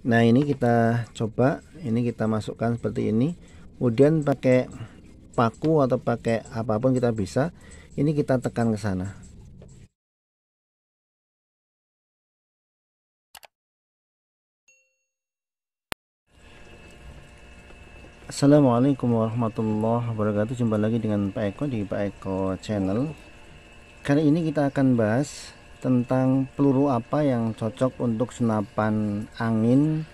Nah, ini kita coba, ini kita masukkan seperti ini. Kemudian pakai paku atau pakai apapun kita bisa. Ini kita tekan ke sana. Assalamualaikum warahmatullahi wabarakatuh. Jumpa lagi dengan Pak Eko di Pak Eko Channel. Kali ini kita akan bahas tentang peluru apa yang cocok untuk senapan angin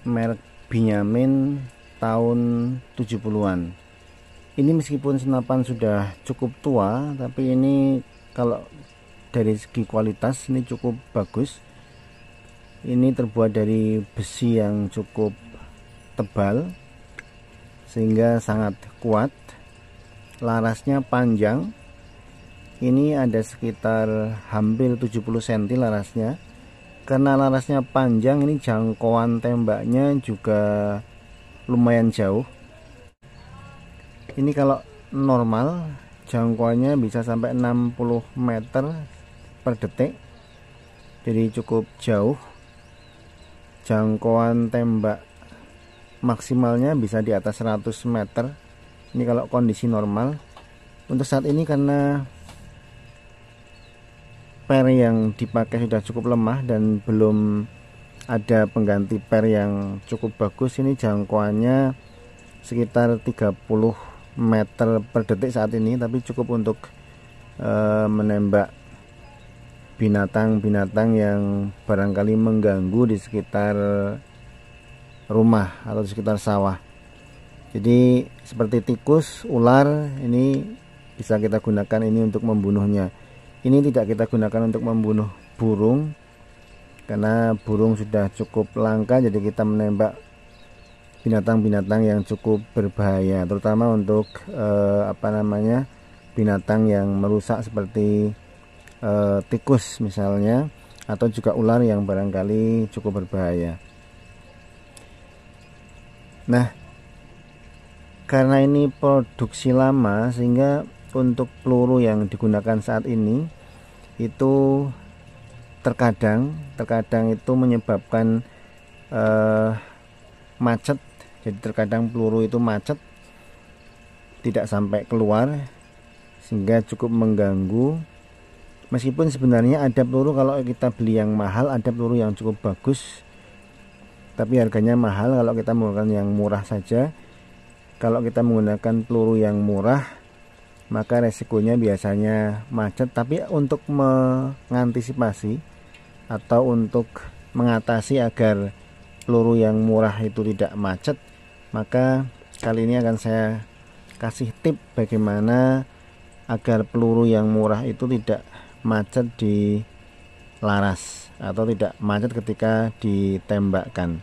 merek Binyamin tahun 70-an. Ini meskipun senapan sudah cukup tua, tapi ini kalau dari segi kualitas ini cukup bagus. Ini terbuat dari besi yang cukup tebal sehingga sangat kuat. Larasnya panjang, ini ada sekitar hampir 70 cm larasnya. Karena larasnya panjang, ini jangkauan tembaknya juga lumayan jauh. Ini kalau normal jangkauannya bisa sampai 60 meter per detik, jadi cukup jauh. Jangkauan tembak maksimalnya bisa di atas 100 meter. Ini kalau kondisi normal. Untuk saat ini karena per yang dipakai sudah cukup lemah dan belum ada pengganti per yang cukup bagus, ini jangkauannya sekitar 30 meter per detik saat ini, tapi cukup untuk menembak binatang-binatang yang barangkali mengganggu di sekitar rumah atau di sekitar sawah. Jadi seperti tikus, ular, ini bisa kita gunakan ini untuk membunuhnya. Ini tidak kita gunakan untuk membunuh burung, karena burung sudah cukup langka, jadi kita menembak binatang-binatang yang cukup berbahaya, terutama untuk binatang yang merusak seperti tikus misalnya, atau juga ular yang barangkali cukup berbahaya. Nah, karena ini produksi lama, sehingga untuk peluru yang digunakan saat ini itu terkadang itu menyebabkan macet. Jadi terkadang peluru itu macet, tidak sampai keluar, sehingga cukup mengganggu. Meskipun sebenarnya ada peluru, kalau kita beli yang mahal, ada peluru yang cukup bagus, tapi harganya mahal. Kalau kita menggunakan yang murah saja, kalau kita menggunakan peluru yang murah, maka resikonya biasanya macet. Tapi untuk mengantisipasi atau untuk mengatasi agar peluru yang murah itu tidak macet, maka kali ini akan saya kasih tip bagaimana agar peluru yang murah itu tidak macet di laras atau tidak macet ketika ditembakkan.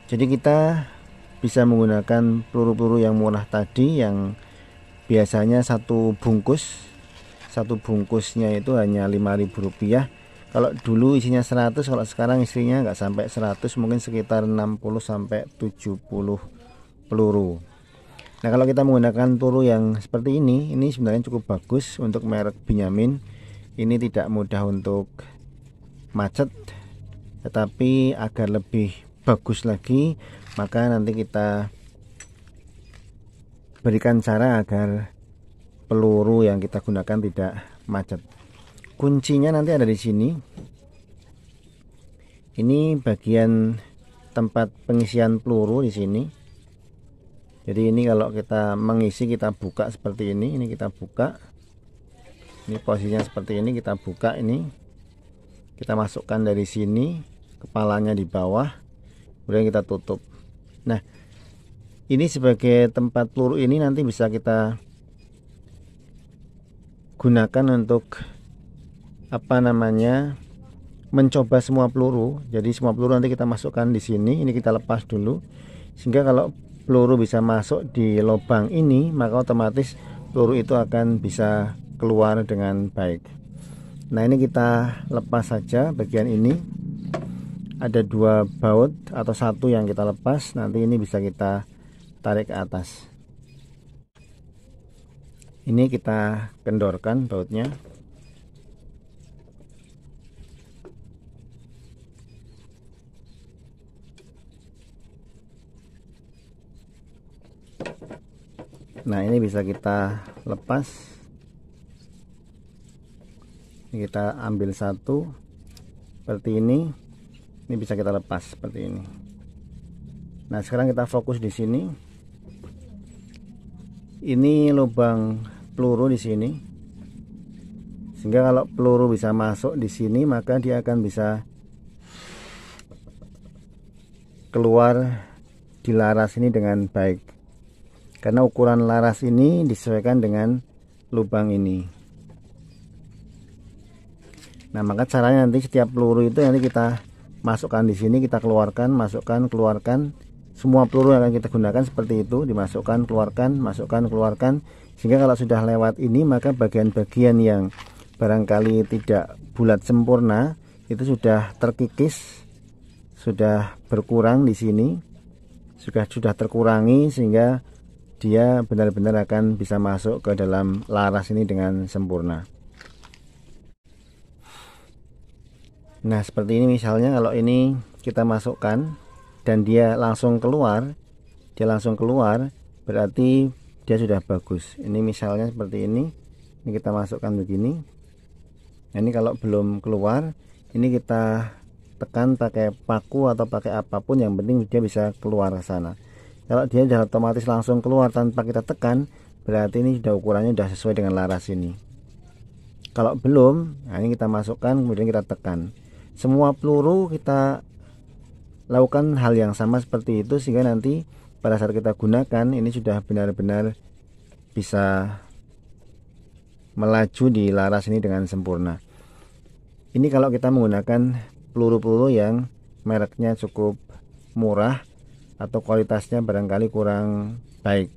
Jadi kita bisa menggunakan peluru-peluru yang murah tadi, yang biasanya satu bungkusnya itu hanya Rp5.000. Kalau dulu isinya 100, kalau sekarang isinya nggak sampai 100, mungkin sekitar 60-70 peluru. Nah, kalau kita menggunakan peluru yang seperti ini sebenarnya cukup bagus untuk merek Binyamin. Ini tidak mudah untuk macet, tetapi agar lebih bagus lagi, maka nanti kita berikan cara agar peluru yang kita gunakan tidak macet. Kuncinya nanti ada di sini. Ini bagian tempat pengisian peluru di sini. Jadi ini kalau kita mengisi, kita buka seperti ini kita buka. Ini posisinya seperti ini, kita buka ini. Kita masukkan dari sini, kepalanya di bawah, kemudian kita tutup. Nah, ini sebagai tempat peluru ini nanti bisa kita gunakan untuk mencoba semua peluru. Jadi semua peluru nanti kita masukkan di sini. Ini kita lepas dulu, sehingga kalau peluru bisa masuk di lubang ini, maka otomatis peluru itu akan bisa keluar dengan baik. Nah, ini kita lepas saja bagian ini. Ada 2 baut atau 1 yang kita lepas. Nanti ini bisa kita tarik ke atas. Ini kita kendorkan bautnya. Nah, ini bisa kita lepas. Kita ambil satu seperti ini. Ini bisa kita lepas seperti ini. Nah, sekarang kita fokus di sini. Ini lubang peluru di sini. Sehingga kalau peluru bisa masuk di sini, maka dia akan bisa keluar di laras ini dengan baik. Karena ukuran laras ini disesuaikan dengan lubang ini. Nah, maka caranya nanti setiap peluru itu nanti kita masukkan di sini, kita keluarkan, masukkan, keluarkan. Semua peluru yang akan kita gunakan seperti itu, dimasukkan, keluarkan, masukkan, keluarkan. Sehingga kalau sudah lewat ini, maka bagian-bagian yang barangkali tidak bulat sempurna itu sudah terkikis, sudah berkurang di sini, sudah terkurangi, sehingga dia benar-benar akan bisa masuk ke dalam laras ini dengan sempurna. Nah, seperti ini misalnya kalau ini kita masukkan dan dia langsung keluar, berarti dia sudah bagus. Ini misalnya seperti ini kita masukkan begini. Nah, ini kalau belum keluar, ini kita tekan pakai paku atau pakai apapun, yang penting dia bisa keluar ke sana. Kalau dia sudah otomatis langsung keluar tanpa kita tekan, berarti ini sudah ukurannya sudah sesuai dengan laras ini. Kalau belum, nah ini kita masukkan, kemudian kita tekan. Semua peluru kita lakukan hal yang sama seperti itu, sehingga nanti pada saat kita gunakan ini sudah benar-benar bisa melaju di laras ini dengan sempurna. Ini kalau kita menggunakan peluru-peluru yang mereknya cukup murah atau kualitasnya barangkali kurang baik.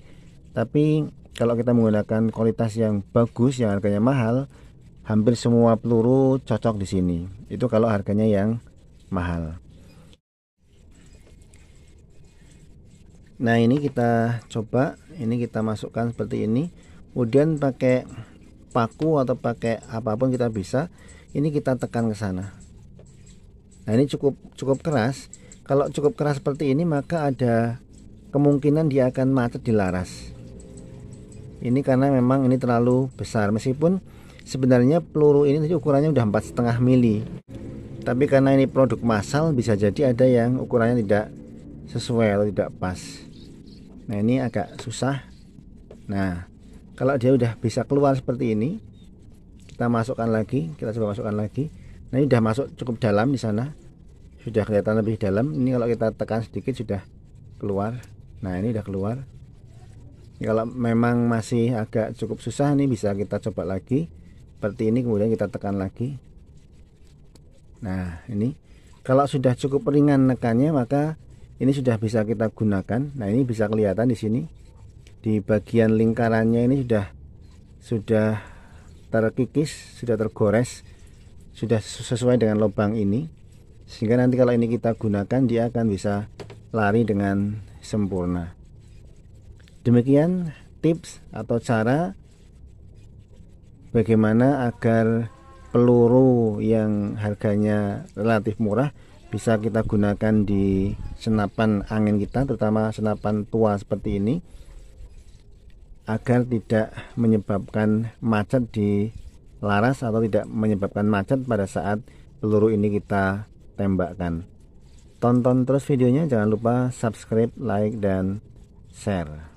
Tapi kalau kita menggunakan kualitas yang bagus, yang harganya mahal, hampir semua peluru cocok di sini. Itu kalau harganya yang mahal. Nah, ini kita coba, ini kita masukkan seperti ini. Kemudian pakai paku atau pakai apapun kita bisa. Ini kita tekan ke sana. Nah, ini cukup keras. Kalau cukup keras seperti ini, maka ada kemungkinan dia akan macet di laras. Ini karena memang ini terlalu besar, meskipun sebenarnya peluru ini ukurannya udah 4,5 mili. Tapi karena ini produk massal, bisa jadi ada yang ukurannya tidak sesuai atau tidak pas. Nah, ini agak susah. Nah, kalau dia udah bisa keluar seperti ini, kita masukkan lagi, kita coba masukkan lagi. Nah, ini udah masuk cukup dalam di sana. Sudah kelihatan lebih dalam. Ini kalau kita tekan sedikit sudah keluar. Nah, ini udah keluar. Kalau memang masih agak cukup susah, nih bisa kita coba lagi seperti ini, kemudian kita tekan lagi. Nah, ini kalau sudah cukup ringan nekannya, maka ini sudah bisa kita gunakan. Nah, ini bisa kelihatan di sini di bagian lingkarannya ini sudah terkikis, sudah tergores, sudah sesuai dengan lubang ini, sehingga nanti kalau ini kita gunakan, dia akan bisa lari dengan sempurna. Demikian tips atau cara bagaimana agar peluru yang harganya relatif murah bisa kita gunakan di senapan angin kita, terutama senapan tua seperti ini, agar tidak menyebabkan macet di laras atau tidak menyebabkan macet pada saat peluru ini kita tembakkan. Tonton terus videonya, jangan lupa subscribe, like, dan share.